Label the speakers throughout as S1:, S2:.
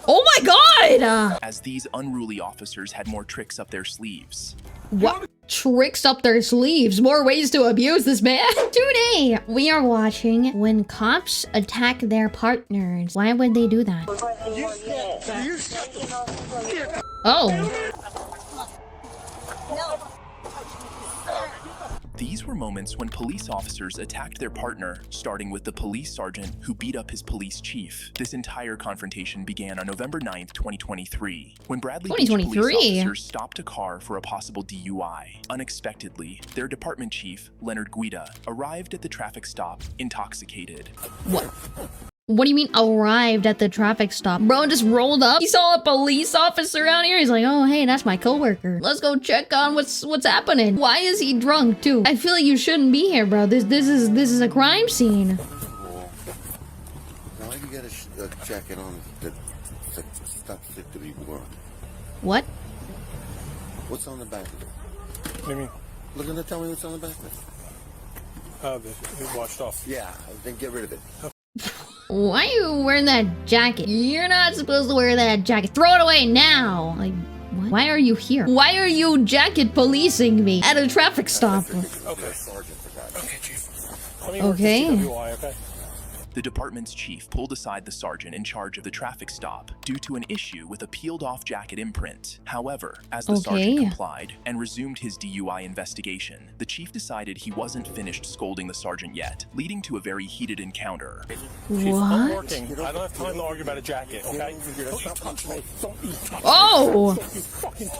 S1: Oh my god!
S2: as these unruly officers had more tricks up their sleeves.
S1: What? Tricks up their sleeves? More ways to abuse this man? Today, we are watching when cops attack their partners. Why would they do that? Oh.
S2: These were moments when police officers attacked their partner, starting with the police sergeant who beat up his police chief. This entire confrontation began on November 9th, 2023, when Bradley Beach police officers stopped a car for a possible DUI. Unexpectedly, their department chief, Leonard Guida, arrived at the traffic stop intoxicated.
S1: What? What do you mean arrived at the traffic stop? Bro just rolled up. He saw a police officer out here. He's like, oh, hey, that's my coworker. Let's go check on what's happening. Why is he drunk too? I feel like you shouldn't be here, bro. This is a crime scene.
S3: Why do you got a jacket on that's not fit to be worn?
S1: What?
S3: What's on the back of it?
S4: What do you mean?
S3: Look, gonna tell me what's on the back of it.
S4: It washed off.
S3: Yeah, then get rid of it.
S1: Why are you wearing that jacket? You're not supposed to wear that jacket. Throw it away now. Like, what? Why are you here? Why are you jacket policing me at a traffic stop?
S4: Okay. Okay, Chief.
S1: Okay.
S2: The department's chief pulled aside the sergeant in charge of the traffic stop due to an issue with a peeled-off jacket imprint. However, as the sergeant complied and resumed his DUI investigation, the chief decided he wasn't finished scolding the sergeant yet, leading to a very heated encounter.
S4: Chief, I'm working. I don't have time to argue about a jacket, okay? Don't you touch me. Don't you touch me.
S1: Oh!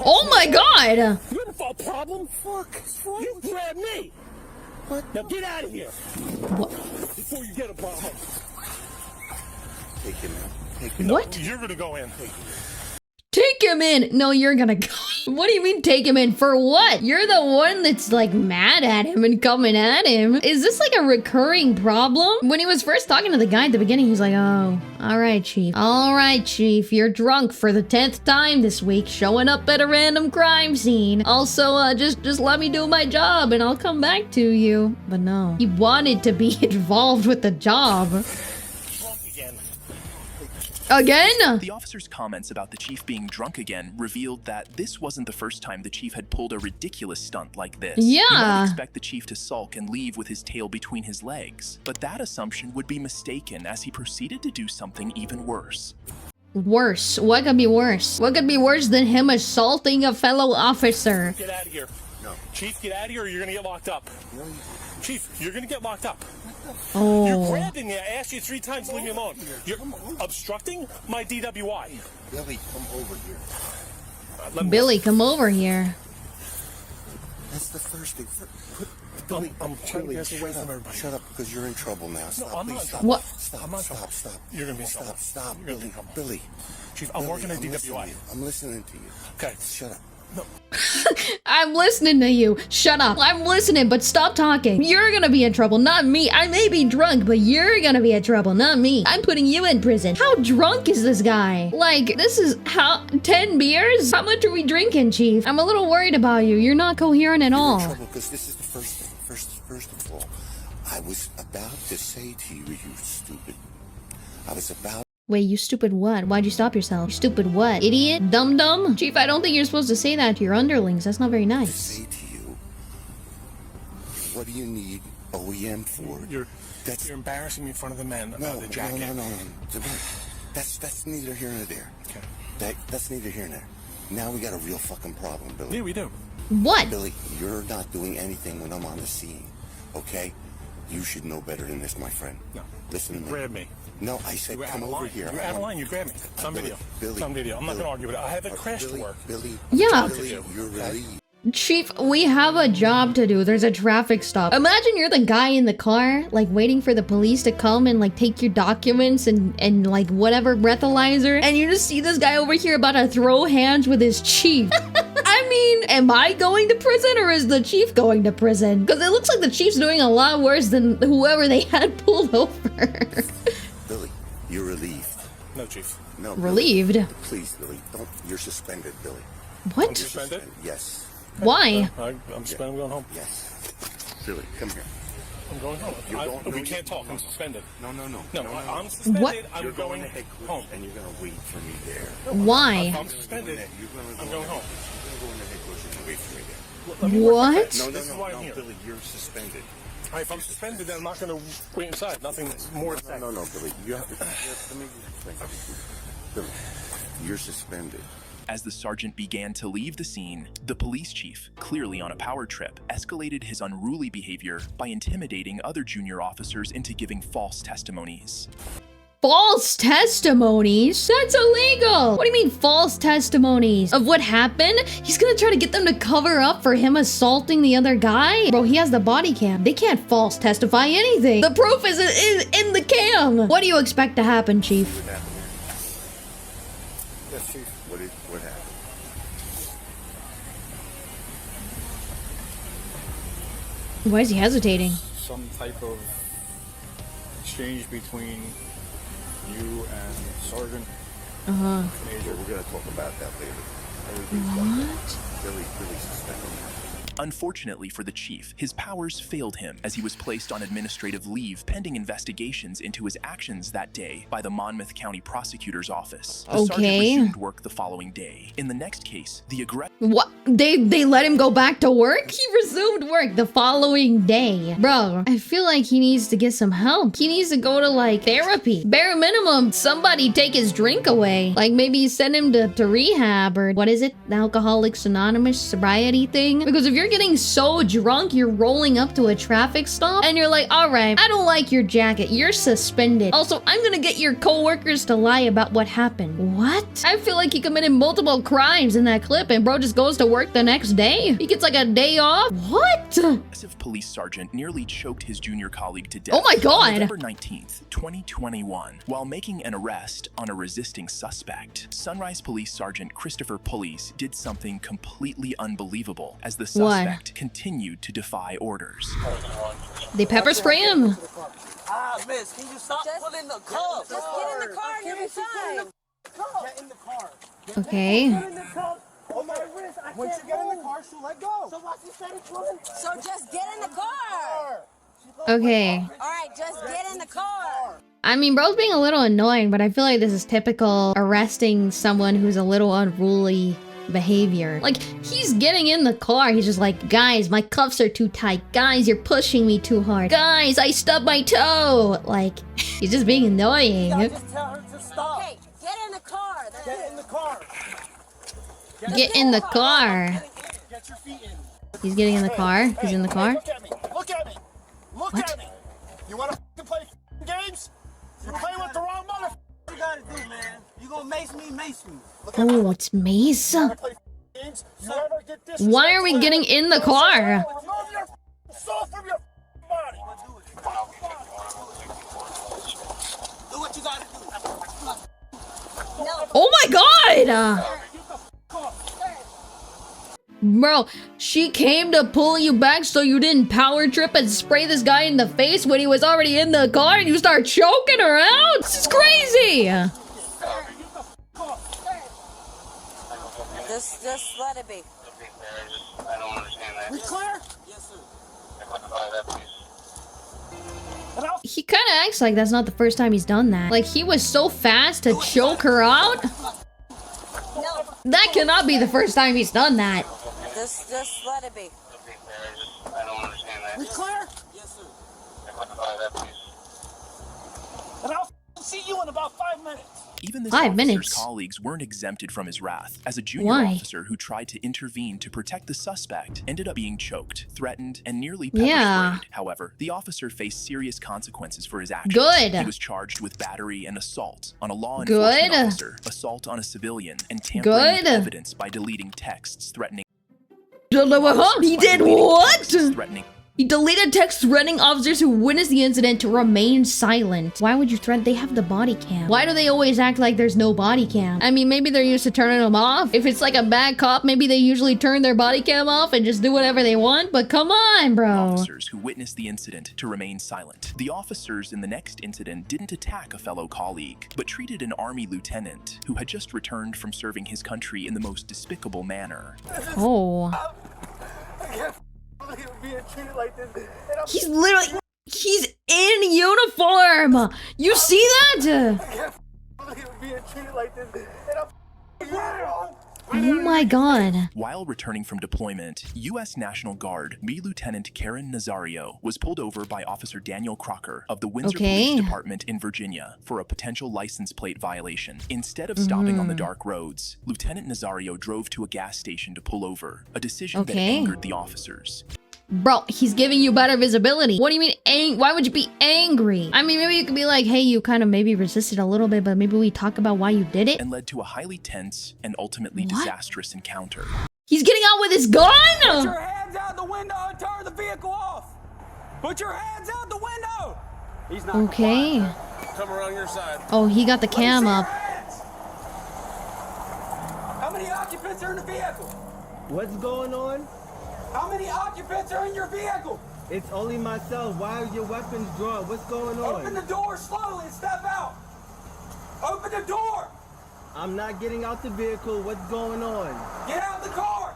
S1: Oh my god!
S4: You have a problem? Fuck. You grabbed me. What? Now get out of here.
S1: What?
S4: Before you get a problem.
S3: Take him out. Take him
S1: What?
S4: No, you're gonna go in.
S1: Take him in! No, you're gonna go. What do you mean take him in? For what? You're the one that's like mad at him and coming at him. Is this like a recurring problem? When he was first talking to the guy at the beginning, he's like, oh, all right, chief. All right, chief. You're drunk for the 10th time this week, showing up at a random crime scene. Also, just let me do my job and I'll come back to you. But no, he wanted to be involved with the job. Again?
S2: The officer's comments about the chief being drunk again revealed that this wasn't the first time the chief had pulled a ridiculous stunt like this.
S1: Yeah.
S2: You might expect the chief to sulk and leave with his tail between his legs, but that assumption would be mistaken as he proceeded to do something even worse.
S1: Worse? What could be worse? What could be worse than him assaulting a fellow officer?
S4: Get out of here.
S3: No.
S4: Chief, get out of here or you're gonna get locked up.
S3: No.
S4: Chief, you're gonna get locked up.
S1: Oh.
S4: You're grabbing me. I asked you 3 times to leave me alone. You're obstructing my DWI.
S3: Billy, come over here.
S1: Billy, come over here.
S3: That's the first thing. Billy,
S4: I'm trying to get away from
S3: up.
S4: everybody.
S3: Shut up, because you're in trouble now. Stop,
S4: I'm
S3: please,
S4: not.
S3: stop.
S1: What?
S3: Stop,
S4: I'm not
S3: stop, stop.
S4: You're gonna be in trouble.
S3: Stop,
S4: You're gonna be
S3: Billy,
S4: in trouble.
S3: Billy.
S4: Chief, I'm working at DWI.
S3: I'm listening to you.
S4: Okay.
S3: Shut up.
S4: No.
S1: I'm listening to you. Shut up. I'm listening, but stop talking. You're gonna be in trouble, not me. I may be drunk, but you're gonna be in trouble, not me. I'm putting you in prison. How drunk is this guy? Like, this is how 10 beers? How much are we drinking, Chief? I'm a little worried about you. You're not coherent at all.
S3: You're in trouble because this is the first thing. First of all, I was about to say to you, you stupid. I was about.
S1: Wait, you stupid what? Why'd you stop yourself? You stupid what? Idiot? Dum-dum? Chief, I don't think you're supposed to say that to your underlings. That's not very
S3: to
S1: nice.
S3: say to you, what do you need OEM for?
S4: You're embarrassing me in front of the men about the jacket.
S3: No. That's neither here nor there.
S4: Okay.
S3: That's neither here nor there. Now we got a real fucking problem, Billy.
S4: Yeah, we do.
S1: What?
S3: Billy, you're not doing anything when I'm on the scene, okay? You should know better than this, my friend.
S4: No.
S3: Listen to me.
S4: Grab me.
S3: No, I said
S4: You were out
S3: come
S4: of
S3: over
S4: line.
S3: here.
S4: You're out of line. You grabbed me. Some video.
S3: Billy,
S4: Some video. I'm not going to argue with it. I have a crash to
S3: Billy,
S4: work.
S3: Billy,
S1: Yeah.
S3: Billy, you're relieved.
S1: Chief, we have a job to do. There's a traffic stop. Imagine you're the guy in the car, like waiting for the police to come and like take your documents and like whatever breathalyzer, and you just see this guy over here about to throw hands with his chief. I mean, am I going to prison or is the chief going to prison? Because it looks like the chief's doing a lot worse than whoever they had pulled over.
S3: Billy, you're relieved.
S4: No, Chief.
S3: No, Billy,
S1: Relieved?
S3: please, Billy, don't. You're suspended, Billy.
S1: What?
S4: I'm suspended?
S3: Yes,
S1: Why?
S4: I'm suspended. I'm going home.
S3: yes. Billy, come here.
S4: I'm going home. We can't talk. I'm suspended.
S3: No.
S4: I'm suspended.
S1: What?
S4: I'm going home.
S3: And you're going to wait for me there.
S1: Why?
S4: I'm suspended. I'm going home.
S3: You're going to go in the headquarters and wait for me there.
S1: What?
S3: No,
S4: This is why I'm here.
S3: Billy, you're suspended.
S4: All right, if I'm suspended, then I'm not going to wait inside. Nothing more to say.
S3: No, Billy. You have to. Let me explain something. Billy, you're suspended.
S2: As the sergeant began to leave the scene, the police chief, clearly on a power trip, escalated his unruly behavior by intimidating other junior officers into giving false testimonies.
S1: False testimonies? That's illegal! What do you mean false testimonies? Of what happened? He's gonna try to get them to cover up for him assaulting the other guy? Bro, he has the body cam. They can't false testify anything. The proof is in the cam. What do you expect to happen, Chief?
S3: What happened? Yes, Chief. What happened?
S1: Why is he hesitating?
S5: Some type of exchange between you and Sergeant
S3: Major. We're going to talk about that later.
S1: What?
S3: Billy's suspended.
S2: Unfortunately for the chief, his powers failed him as he was placed on administrative leave pending investigations into his actions that day by the Monmouth County Prosecutor's Office. The sergeant resumed work the following day. In the next case, the aggressor...
S1: What? They let him go back to work? He resumed work the following day. Bro, I feel like he needs to get some help. He needs to go to like therapy. Bare minimum, somebody take his drink away. Like maybe send him to rehab or what is it? The Alcoholics Anonymous sobriety thing? Because if you're getting so drunk, you're rolling up to a traffic stop and you're like, all right, I don't like your jacket. You're suspended. Also, I'm gonna get your coworkers to lie about what happened. What? I feel like he committed multiple crimes in that clip and bro just goes to work the next day. He gets like a day off. What?
S2: Aggressive police sergeant nearly choked his junior colleague to death.
S1: Oh my God.
S2: On November 19th, 2021, while making an arrest on a resisting suspect. Sunrise Police Sergeant Christopher Pulleys did something completely unbelievable as the suspect continued to defy orders.
S1: They pepper spray him.
S6: Miss, can you stop pulling the car? Just get in the car and get inside. Get in the car.
S1: Okay.
S6: Get in the car. Oh my wrist, I Once you get in the car, she'll let go. So what's he started pulling? So just get in the car.
S1: Okay.
S6: All right, just get in the car.
S1: I mean, bro's being a little annoying, but I feel like this is typical arresting someone who's a little unruly behavior. Like, he's getting in the car. He's just like, guys, my cuffs are too tight. Guys, you're pushing me too hard. Guys, I stubbed my toe. Like, he's just being annoying.
S6: Just tell her to stop. Okay, get in the car. Get in the car.
S1: Get in the car.
S6: Get your feet in.
S1: He's getting in the car. He's in the car.
S6: Look at me. Look at me. Look at me. You want to play games? You play with the wrong mother. What you gotta do, man? You gonna mace me?
S1: Oh, it's Mace. Why are we getting in the car?
S6: Remove your soul from your body. Do what you gotta do.
S1: Oh my God! Bro, she came to pull you back so you didn't power trip and spray this guy in the face when he was already in the car and you start choking her out? This is crazy!
S6: Just let it be.
S5: I don't understand that.
S6: We clear? Yes, sir.
S1: He kind of acts like that's not the first time he's done that. Like, he was so fast to choke her out. That cannot be the first time he's done that.
S6: Just let it be.
S5: I don't understand that.
S6: We clear? Yes, sir. And I'll see you in about 5 minutes.
S2: Even this
S1: 5
S2: officer's
S1: minutes.
S2: colleagues weren't exempted from his wrath, as a junior
S1: Why?
S2: officer who tried to intervene to protect the suspect ended up being choked, threatened, and nearly pepper
S1: Yeah.
S2: sprayed. However, the officer faced serious consequences for his actions.
S1: Good.
S2: He was charged with battery and assault on a law
S1: Good.
S2: enforcement officer, assault on a civilian, and tampering with
S1: Good.
S2: evidence by deleting texts threatening.
S1: He did what?
S2: Threatening.
S1: He deleted texts threatening officers who witnessed the incident to remain silent. Why would you threaten? They have the body cam. Why do they always act like there's no body cam? I mean, maybe they're used to turning them off. If it's like a bad cop, maybe they usually turn their body cam off and just do whatever they want. But come on, bro.
S2: Officers who witnessed the incident to remain silent. The officers in the next incident didn't attack a fellow colleague, but treated an army lieutenant who had just returned from serving his country in the most despicable manner.
S1: Oh.
S6: I can't believe being treated like this.
S1: He's literally... He's in uniform. You see that?
S6: I can't believe being treated like this. And I'm
S1: Oh my god.
S2: While returning from deployment, U.S. National Guard B. Lieutenant Karen Nazario was pulled over by Officer Daniel Crocker of the Windsor Police Department in Virginia for a potential license plate violation. Instead of stopping on the dark roads, Lieutenant Nazario drove to a gas station to pull over, a decision that angered the officers.
S1: Bro, he's giving you better visibility. What do you mean, why would you be angry? I mean, maybe you could be like, hey, you kind of maybe resisted a little bit, but maybe we talk about why you did it.
S2: And led to a highly tense and ultimately disastrous encounter.
S1: He's getting out with his gun?
S6: Put your hands out the window and turn the vehicle off. Put your hands out the window. He's not
S1: okay.
S4: Come around your side.
S1: Oh, he got the cam up.
S6: How many occupants are in the vehicle?
S7: What's going on?
S6: How many occupants are in your vehicle?
S7: It's only myself. Why are your weapons drawn? What's going on?
S6: Open the door slowly and step out. Open the door.
S7: I'm not getting out the vehicle. What's going on?
S6: Get out the car.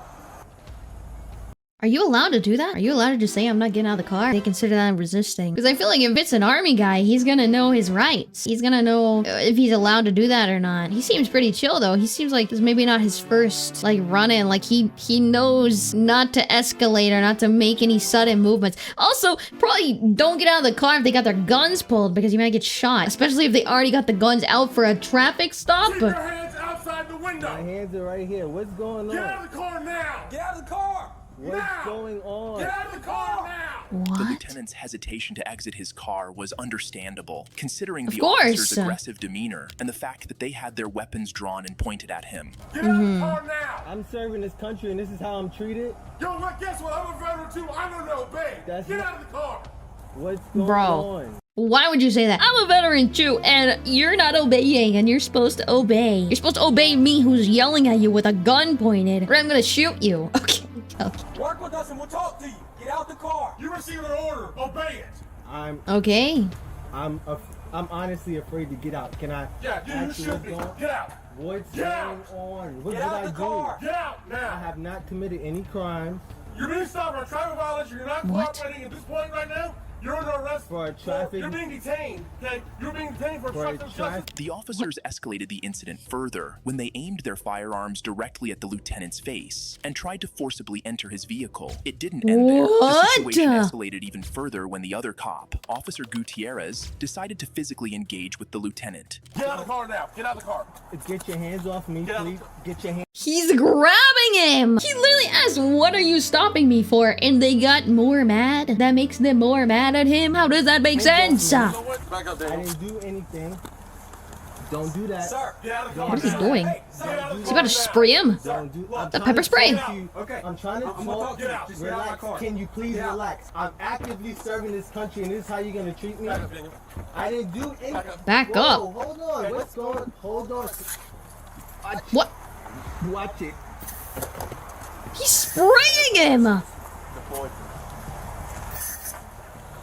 S1: Are you allowed to do that? Are you allowed to just say I'm not getting out of the car? They consider that resisting. Because I feel like if it's an army guy, he's gonna know his rights. He's gonna know if he's allowed to do that or not. He seems pretty chill though. He seems like this maybe not his first like run-in. Like he knows not to escalate or not to make any sudden movements. Also, probably don't get out of the car if they got their guns pulled because you might get shot. Especially if they already got the guns out for a traffic stop.
S4: Keep your hands outside the window.
S7: My hands are right here. What's going on?
S4: Get out of the car now.
S6: Get out of the car.
S7: What's going on?
S4: Get out of the car now.
S2: The
S1: What?
S2: lieutenant's hesitation to exit his car was understandable, considering the
S1: course.
S2: officer's aggressive demeanor and the fact that they had their weapons drawn and pointed at him.
S4: Get out of the car now.
S7: I'm serving this country and this is how I'm treated?
S4: Yo, look, guess what? I'm a veteran too. I'm gonna obey.
S7: That's
S4: Get
S7: not-
S4: out of the car.
S7: What's going
S1: Bro.
S7: on?
S1: Why would you say that? I'm a veteran too, and you're not obeying, and you're supposed to obey. You're supposed to obey me who's yelling at you with a gun pointed, or I'm gonna shoot you. Okay.
S6: Work with us and we'll talk to you. Get out the car.
S4: You received an order. Obey it.
S7: I'm honestly afraid to get out. Can I?
S4: Yeah, you
S7: ask
S4: should
S7: what's
S4: be.
S7: going-
S4: Get out.
S7: What's
S4: Get
S7: going
S4: out.
S7: on? What
S6: Get
S7: did
S6: out
S7: I
S6: the
S7: do?
S6: car.
S4: Get out
S7: I
S4: now.
S7: have not committed any crimes
S4: You're being stopped for a traffic violation. You're not cooperating at this point right now. You're under arrest.
S7: for a traffic.
S4: You're being detained. Okay? You're being detained for
S7: For a
S4: obstruction of
S7: traffic-
S4: justice.
S2: The officers escalated the incident further when they aimed their firearms directly at the lieutenant's face and tried to forcibly enter his vehicle. It didn't end there. The
S1: What?
S2: situation escalated even further when the other cop, Officer Gutierrez, decided to physically engage with the lieutenant.
S4: Get out of the car now. Get out of the car.
S7: Get your hands off me,
S4: Get out.
S7: please. Get your hands.
S1: He's grabbing him! He literally asked, what are you stopping me for? And they got more mad? That makes them more mad at him? How does that make sense?
S4: You know what? Back up
S7: I
S4: there.
S7: didn't do anything. Don't do that.
S6: Sir.
S4: Get out of the car.
S1: What is he
S4: now.
S1: doing?
S6: Hey,
S4: Get
S6: sir.
S4: out of the
S1: He's
S4: car
S1: about to
S4: now.
S1: spray him.
S7: Don't do. I'm
S1: The
S7: trying
S1: pepper
S7: to
S1: spray.
S7: talk to you.
S6: Okay.
S7: I'm trying to
S6: I'm gonna
S7: talk.
S6: talk to you.
S4: Get out.
S6: Just get out of
S7: Relax.
S6: my car.
S7: Can you please
S6: Get out.
S7: relax? I'm actively serving this country, and this is how you're gonna treat me.
S4: Back up, Daniel.
S7: I didn't do anything.
S1: Back
S7: Whoa,
S1: up.
S7: Hold on. What's going on? Hold on.
S1: What?
S7: Watch it.
S1: He's spraying him!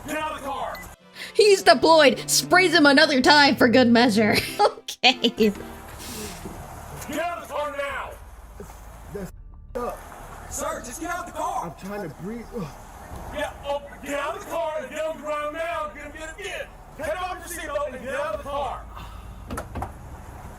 S4: Get out of the car.
S1: He's deployed. Sprays him another time for good measure. Okay.
S4: Get out of the car now.
S6: Sir, just get out the car.
S7: I'm trying to breathe.
S4: Get out of the car and get on the ground now. You're gonna get it again. Take off your seatbelt and get out of the car.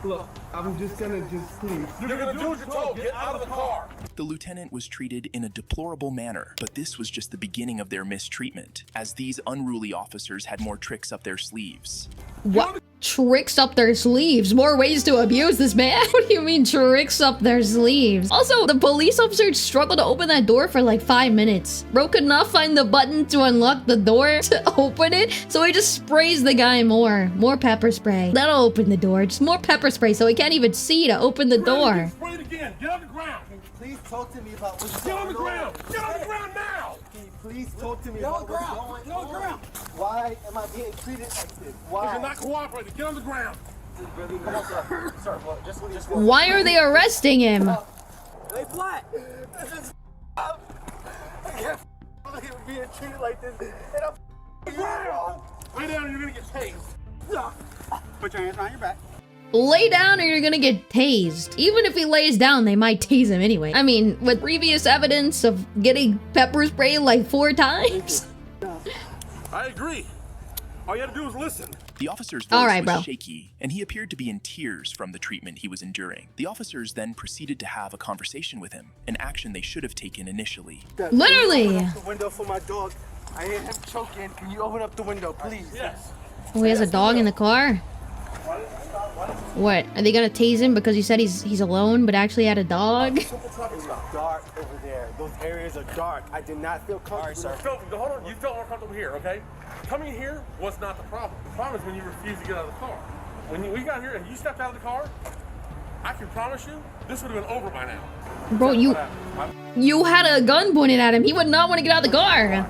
S7: Look, I'm just gonna please.
S4: You're gonna do what you're told. Get out of the car.
S2: The lieutenant was treated in a deplorable manner, but this was just the beginning of their mistreatment, as these unruly officers had more tricks up their sleeves.
S1: What? Tricks up their sleeves? More ways to abuse this man? What do you mean tricks up their sleeves? Also, the police officer struggled to open that door for like 5 minutes. Bro could not find the button to unlock the door to open it, so he just sprays the guy more. More pepper spray. That'll open the door. Just more pepper spray so he can't even see to open the door.
S4: Spray it again. Get on the ground.
S7: Please talk to me about what's
S4: Get on
S7: going
S4: the ground. Get on the ground now.
S7: Can you please talk to me
S6: Get on
S7: about
S6: the
S7: what's
S6: ground.
S7: going
S6: Get on the ground.
S7: Why am I being treated like this?
S4: You're
S7: Why?
S4: not cooperating. Get on the ground.
S6: Come on, sir. Sir, look, just
S1: Why are they arresting him?
S6: lay flat. I can't believe being treated like this. And I'm
S4: Lay down and you're gonna get tased.
S6: Put your hands behind your back.
S1: Lay down or you're gonna get tased. Even if he lays down, they might tase him anyway. I mean, with previous evidence of getting pepper spray like 4 times.
S4: I agree. All you had to do is listen.
S2: The officer's
S1: All
S2: voice
S1: right,
S2: was
S1: bro.
S2: shaky, and he appeared to be in tears from the treatment he was enduring. The officers then proceeded to have a conversation with him, an action they should have taken initially.
S1: Literally.
S7: Open up the window for my dog. I hear him choking. Can you open up the window, please?
S4: Yes.
S1: Oh, he has a dog in the car? What? Are they gonna tase him because you said he's alone, but actually had a dog?
S7: It's dark over there. Those areas are dark. I did not feel comfortable.
S4: Hold on. You felt more comfortable here, okay? Coming here was not the problem. The problem is when you refused to get out of the car. When we got here and you stepped out of the car, I can promise you, this would have been over by now.
S1: Bro, you had a gun pointed at him. He would not want to get out of the car.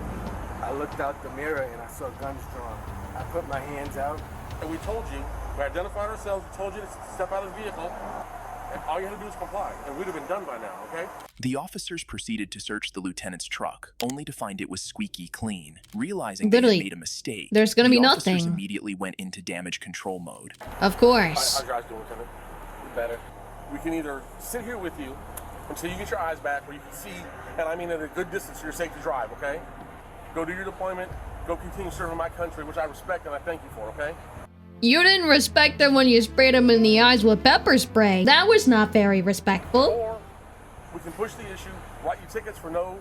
S7: I looked out the mirror and I saw guns drawn. I put my hands out.
S4: And we told you, we identified ourselves, we told you to step out of the vehicle, and all you had to do is comply, and we'd have been done by now, okay?
S2: The officers proceeded to search the lieutenant's truck, only to find it was squeaky clean. Realizing they had
S1: Literally,
S2: made a mistake,
S1: there's gonna be
S2: the officers
S1: nothing.
S2: immediately went into damage control mode.
S1: Of course.
S4: How you guys doing, Lieutenant? Better. We can either sit here with you until you get your eyes back, where you can see, and I mean at a good distance, so you're safe to drive, okay? Go do your deployment, go continue serving my country, which I respect and I thank you for, okay?
S1: You didn't respect him when you sprayed him in the eyes with pepper spray. That was not very respectful.
S4: Or we can push the issue, write you tickets for no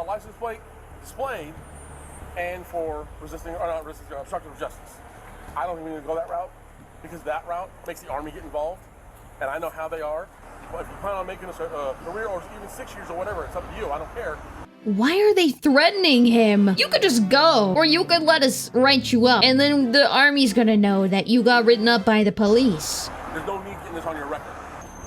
S4: license plate displayed, and for obstructive of justice. I don't even need to go that route, because that route makes the Army get involved, and I know how they are. But if you plan on making this a career, or even 6 years or whatever, it's up to you. I don't care.
S1: Why are they threatening him? You could just go, or you could let us write you up, and then the Army's gonna know that you got written up by the police.
S4: There's no need getting this on your record.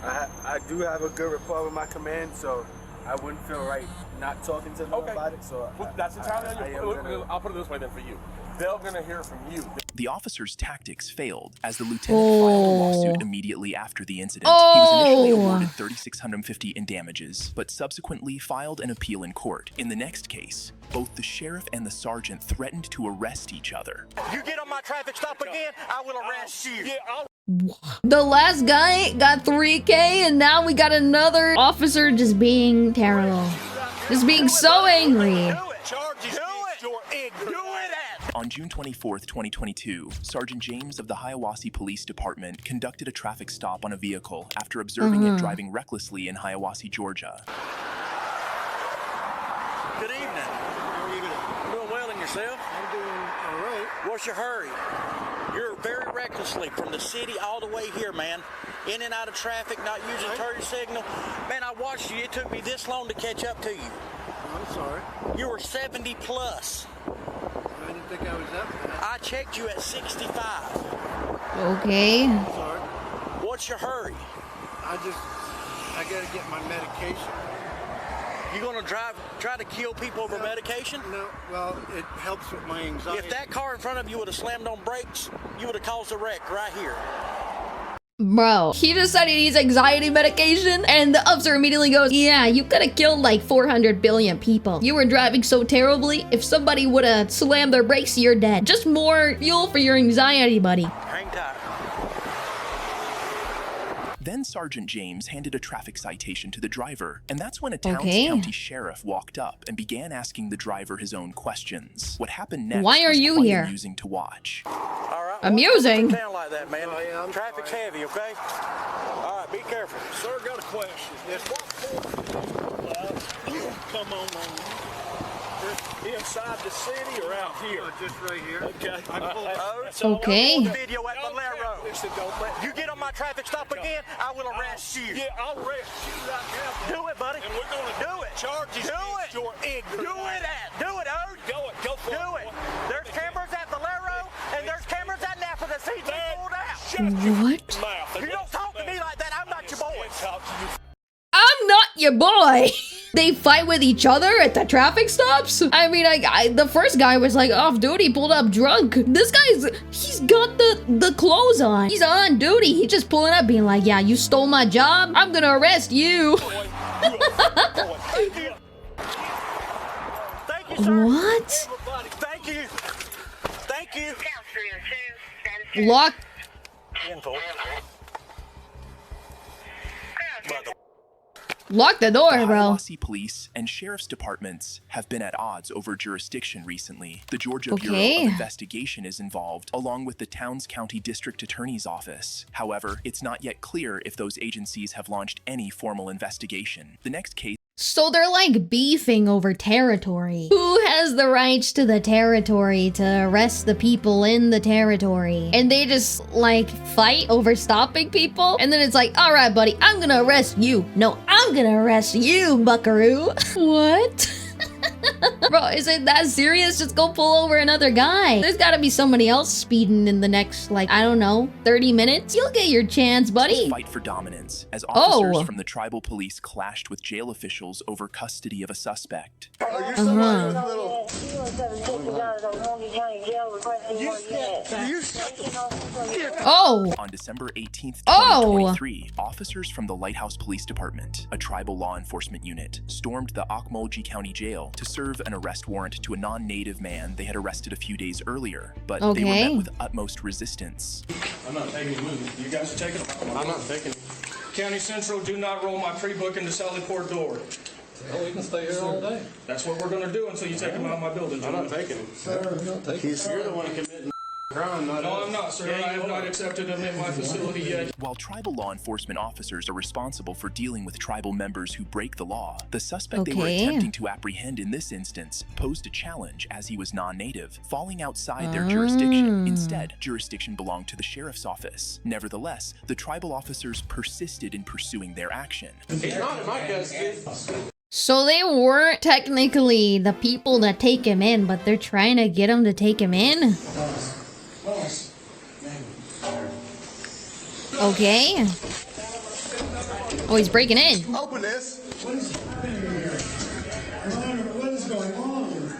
S7: I do have a good rapport with my command, so I wouldn't feel right not talking to them about it. So
S4: well, that's entirely on you. I'll put it this way then for you. They're gonna hear from you.
S2: The officers' tactics failed, as the lieutenant filed a lawsuit immediately after the incident. He was initially awarded $3,650 in damages, but subsequently filed an appeal in court. In the next case, both the sheriff and the sergeant threatened to arrest each other.
S6: You get on my traffic stop again, I will arrest you.
S1: The last guy got 3K, and now we got another officer just being terrible. Just being so angry.
S2: On June 24th, 2022, Sergeant James of the Hiawassee Police Department conducted a traffic stop on a vehicle after observing it driving recklessly in Hiawassee, Georgia.
S6: Good evening. How are you doing? Well in yourself? I'm doing all right. What's your hurry? You're very recklessly from the city all the way here, man. In and out of traffic, not using turn signal. Man, I watched you. It took me this long to catch up to you.
S7: I'm sorry.
S6: You were 70 plus.
S7: I didn't think I was up there.
S6: I checked you at 65.
S1: Okay.
S7: I'm sorry.
S6: What's your hurry?
S7: I gotta get my medication.
S6: You gonna try to kill people over medication?
S7: No, well, it helps with my anxiety.
S6: If that car in front of you would have slammed on brakes, you would have caused a wreck right here.
S1: Bro, he just said he needs anxiety medication, and the officer immediately goes, yeah, you could have killed like 400 billion people. You were driving so terribly, if somebody would have slammed their brakes, you're dead. Just more fuel for your anxiety, buddy.
S6: Hang tight.
S2: Then Sergeant James handed a traffic citation to the driver, and that's when a Towns County sheriff walked up and began asking the driver his own questions. What happened next
S1: Why are
S2: was
S1: you
S2: quite
S1: here?
S2: amusing to watch.
S6: All right.
S1: Amusing.
S6: Down like that, man. Traffic's heavy, okay? All right, be careful.
S4: Sir, got a question.
S6: Yes.
S4: Come on. Inside the city or out here?
S7: Just right here.
S4: Okay.
S1: Okay.
S6: Video at Valero.
S4: Listen, don't let...
S6: You get on my traffic stop again, I will arrest you.
S4: Yeah, I'll arrest you right now.
S6: Do it, buddy.
S4: And we're gonna
S6: do it.
S4: Charge you.
S6: Do it.
S4: Your ignorance.
S6: Do it, Ode.
S4: Go for it.
S6: Do it. There's cameras at Valero, and there's cameras at Napa. The seats are pulled out.
S1: What?
S6: You don't talk to me like that. I'm not your boy.
S1: I'm not your boy. They fight with each other at the traffic stops? I mean, the first guy was like off duty, pulled up drunk. This he's got the clothes on. He's on duty. He's just pulling up being like, yeah, you stole my job. I'm gonna arrest you.
S6: Thank you, sir.
S1: What?
S6: Thank you. Thank you.
S1: Lock. Lock the door,
S2: The
S1: bro.
S2: Hiawassee Police and Sheriff's Departments have been at odds over jurisdiction recently. The Georgia Bureau of Investigation is involved, along with the Towns County District Attorney's Office. However, it's not yet clear if those agencies have launched any formal investigation. The next case.
S1: So they're like beefing over territory. Who has the rights to the territory to arrest the people in the territory? And they just like fight over stopping people. And then it's like, all right, buddy, I'm gonna arrest you. No, I'm gonna arrest you, buckaroo. What? Bro, is it that serious? Just go pull over another guy. There's gotta be somebody else speeding in the next, like, I don't know, 30 minutes. You'll get your chance, buddy.
S2: Fight for dominance as officers from the tribal police clashed with jail officials over custody of a suspect. On December 18th, 2023, officers from the Lighthouse Police Department, a tribal law enforcement unit, stormed the Ocmulgee County Jail to serve an arrest warrant to a non-native man they had arrested a few days earlier, but they were met with utmost resistance.
S5: I'm not taking it. You guys are taking it. I'm not taking it. County Central, do not roll my pre-book in the Sally Port door.
S8: Oh, we can stay here all day.
S5: That's what we're going to do until you take him out of my building.
S8: I'm not taking it. Sir, I'm not taking it. You're the one committing crime, not
S5: No, I'm not, sir. I have not accepted him in my facility yet.
S2: While tribal law enforcement officers are responsible for dealing with tribal members who break the law, the suspect they were attempting to apprehend in this instance posed a challenge as he was non-native, falling outside their jurisdiction. Instead, jurisdiction belonged to the sheriff's office. Nevertheless, the tribal officers persisted in pursuing their action.
S8: He's not in my custody.
S1: So they weren't technically the people that take him in, but they're trying to get him to take him in? Okay. Oh, he's breaking in.
S3: Open this.
S8: What is going on?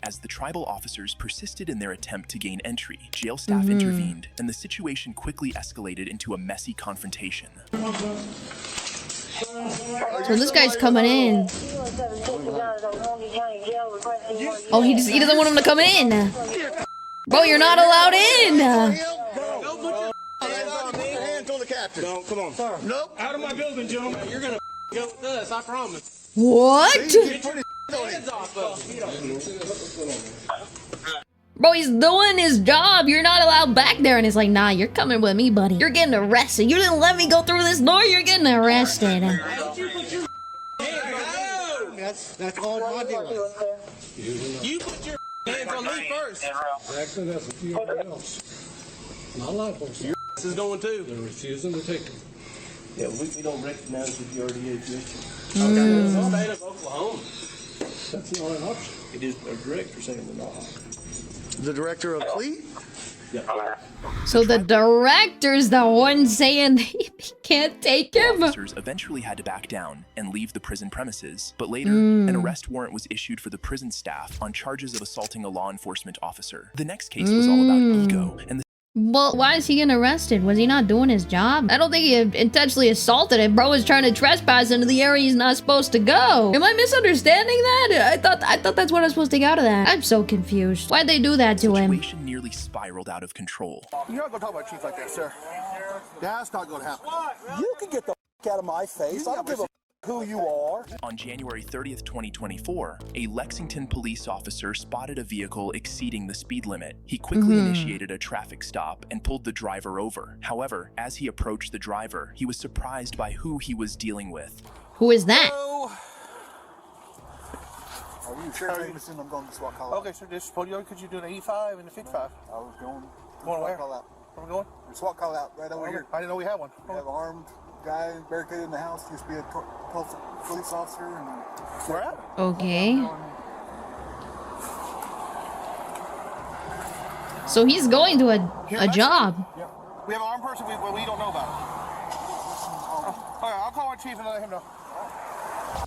S2: As the tribal officers persisted in their attempt to gain entry, jail staff intervened, and the situation quickly escalated into a messy confrontation.
S1: So this guy's coming in. Oh, he doesn't want him to come in. Bro, you're not allowed in.
S3: Hands on the captain.
S5: No, come on. Sir.
S3: Nope.
S5: Out of my building, gentlemen.
S8: You're gonna go with us, I promise.
S1: What?
S8: Hands off of him.
S1: Bro, he's doing his job. You're not allowed back there. And it's like, nah, you're coming with me, buddy. You're getting arrested. You didn't let me go through this door. You're getting arrested.
S8: That's all my deal.
S5: You put your hands on me first.
S8: Actually, that's a few else. My life was
S5: Your is going too.
S8: They're refusing to take it.
S7: Yeah, we don't recognize that you already exist.
S5: Okay, it's the state of Oklahoma.
S8: That's not an option.
S7: It is a director saying we're not.
S3: The director of police?
S1: So the director's the one saying he can't take him.
S2: Officers eventually had to back down and leave the prison premises, but later, an arrest warrant was issued for the prison staff on charges of assaulting a law enforcement officer. The next case was all about ego, and the
S1: Well, why is he getting arrested? Was he not doing his job? I don't think he intentionally assaulted him. Bro was trying to trespass into the area he's not supposed to go. Am I misunderstanding that? I thought that's what I was supposed to get out of that. I'm so confused. Why'd they do that to him?
S2: The situation nearly spiraled out of control.
S3: You're not gonna talk about chief like that, sir. That's not gonna happen. You can get the out of my face. I don't give a who you are.
S2: On January 30th, 2024, a Lexington police officer spotted a vehicle exceeding the speed limit. He quickly initiated a traffic stop and pulled the driver over. However, as he approached the driver, he was surprised by who he was dealing with.
S1: Who is that?
S3: Are you sure I'm going to SWAT call out?
S4: Okay, so this Podio, could you do an 85 and a 55?
S3: I was going.
S4: Going where?
S3: Call out.
S4: Where we going?
S3: The SWAT call out right over here.
S4: I didn't know we had one.
S3: We have an armed guy barricaded in the house. Used to be a police officer. And
S4: Where at?
S1: Okay. So he's going to a job.
S4: Yeah. We have an armed person we don't know about. All right, I'll call our chief and let him know.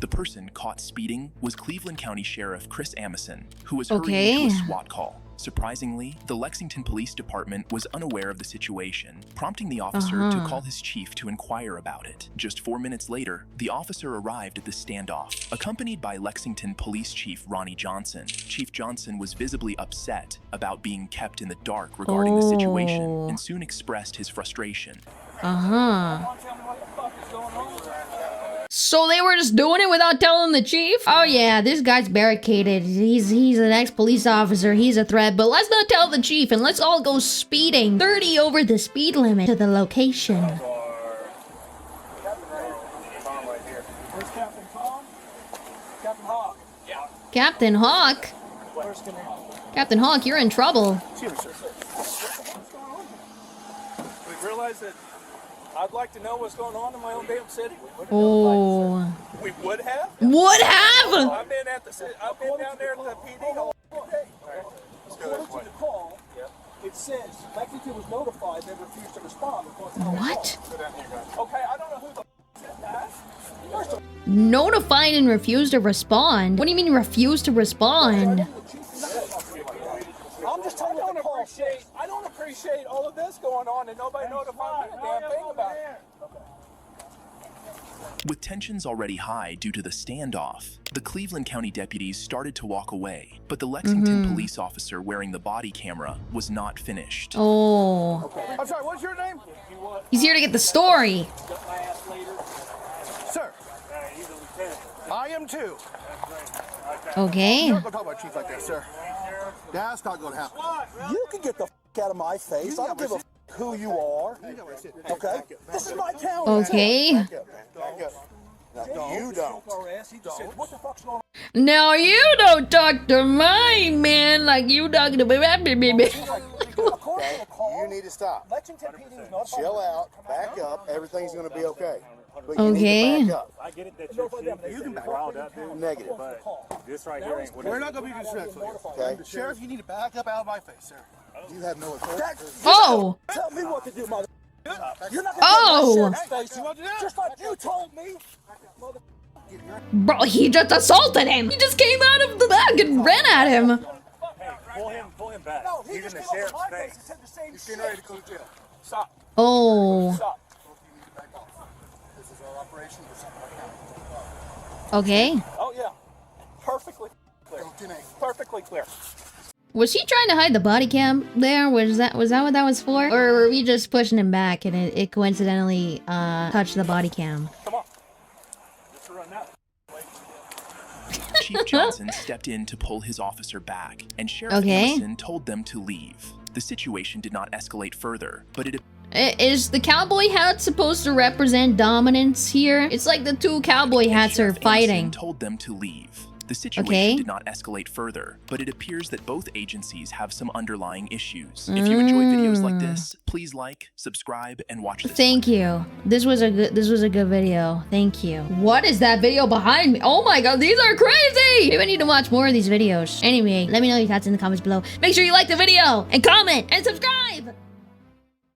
S2: The person caught speeding was Cleveland County Sheriff Chris Amison, who was hurrying to a SWAT call. Surprisingly, the Lexington Police Department was unaware of the situation, prompting the officer to call his chief to inquire about it. Just 4 minutes later, the officer arrived at the standoff, accompanied by Lexington Police Chief Ronnie Johnson. Chief Johnson was visibly upset about being kept in the dark regarding the situation, and soon expressed his frustration.
S1: So So they were just doing it without telling the chief? Oh yeah, this guy's barricaded. He's an ex-police officer. He's a threat. But let's not tell the chief and let's all go speeding 30 over the speed limit to the location. Captain Hawk? Captain Hawk, you're in trouble.
S5: We realized that I'd like to know what's going on in my own damn city.
S1: Oh.
S5: We would have?
S1: Would have?
S5: I've been down there at the PD all day.
S9: According to the call, it says Lexington was notified they refused to respond.
S1: What?
S9: Okay, I don't know who the said that.
S1: Notified and refused to respond? What do you mean refused to respond?
S9: I'm just telling you the call. I don't appreciate all of this going on and nobody notified me a damn thing about it.
S2: With tensions already high due to the standoff, the Cleveland County deputies started to walk away, but the Lexington police officer wearing the body camera was not finished.
S1: Oh.
S9: I'm sorry, what's your name?
S1: He's here to get the story.
S9: Sir. I am too.
S1: Okay.
S9: Don't talk about chief like that, sir. That's not going to happen. You can get the out of my face. I don't give a who you are. Okay? This is my town.
S1: Okay.
S9: No, you don't.
S1: Now you don't talk to my man like you talking to me.
S9: You need to stop. Chill out. Back up. Everything's going to be okay. But you
S1: Okay.
S9: need to back up.
S5: I get it that you're you can back out, dude.
S9: Negative.
S5: But this right here ain't what
S9: We're not going to be disrespectful. Okay? Sheriff, you need to back up out of my face, sir. You have no authority.
S1: Oh.
S9: Tell me what to do, mother. You're not
S1: Oh.
S9: going to get my sheriff's face. Just like you told me.
S1: Bro, he just assaulted him. He just came out of the bag and ran at him.
S5: Hey, pull him back.
S9: No, he
S5: He's
S9: just
S5: in the
S9: came up
S5: sheriff's
S9: to my face
S5: face.
S9: and said the same shit. You're getting ready to go to jail. Stop.
S1: Oh.
S9: Stop. This is our operation for something like that.
S1: Okay.
S9: Oh, yeah. Perfectly clear. Perfectly clear.
S1: Was he trying to hide the body cam there? Was that what that was for? Or were we just pushing him back and it coincidentally touched the body cam?
S9: Come on.
S2: Chief Johnson stepped in to pull his officer back, and Sheriff
S1: Okay.
S2: Anderson told them to leave. The situation did not escalate further, but it
S1: Is the cowboy hat supposed to represent dominance here? It's like the two cowboy hats are
S2: Sheriff
S1: fighting.
S2: Anderson told them to leave. The situation
S1: Okay.
S2: did not escalate further, but it appears that both agencies have some underlying issues. If you enjoy videos like this, please like, subscribe, and watch this.
S1: Thank you. This was a good video. Thank you. What is that video behind me? Oh my god, these are crazy! Maybe I need to watch more of these videos. Anyway, let me know your thoughts in the comments below. Make sure you like the video and comment and subscribe!